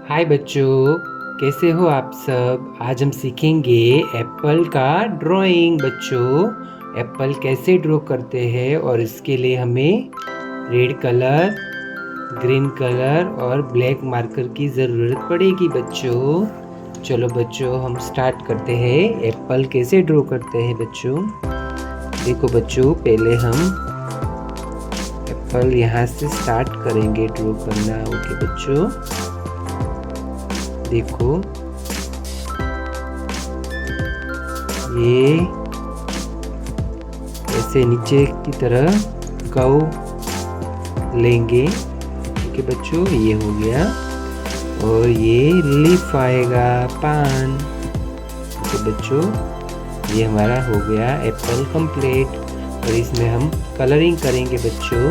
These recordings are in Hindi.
हाय बच्चों, कैसे हो आप सब। आज हम सीखेंगे एप्पल का ड्राइंग। बच्चों, एप्पल कैसे ड्रॉ करते हैं और इसके लिए हमें रेड कलर, ग्रीन कलर और ब्लैक मार्कर की ज़रूरत पड़ेगी। बच्चों चलो बच्चों, हम स्टार्ट करते हैं। एप्पल कैसे ड्रॉ करते हैं बच्चों। देखो बच्चों, पहले हम एप्पल यहाँ से स्टार्ट करेंगे ड्रॉ करना। ओके बच्चों, देखो ये ऐसे नीचे की तरह कर्व लेंगे। ओके बच्चों, ये हो गया। और ये लीफ आएगा, पान। ओके बच्चों, ये हमारा हो गया एप्पल कंप्लीट। और इसमें हम कलरिंग करेंगे बच्चों।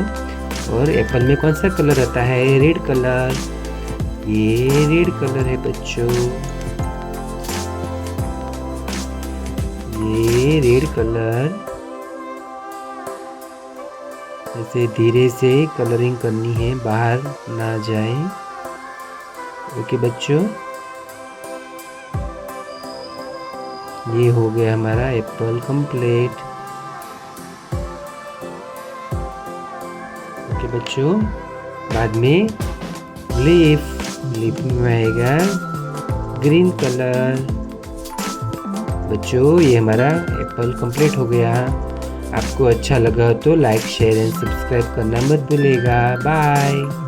और एप्पल में कौन सा कलर आता है? Red colour. ये रेड कलर है बच्चों, ये रेड कलर। ऐसे धीरे से कलरिंग करनी है, बाहर ना जाए। ओके बच्चों, ये हो गया हमारा एप्पल कंप्लीट। ओके बच्चों, बाद में लीफ में आएगा ग्रीन कलर। बच्चों, ये हमारा एप्पल कंप्लीट हो गया। आपको अच्छा लगा तो लाइक, शेयर एंड सब्सक्राइब करना मत भूलिएगा। बाय।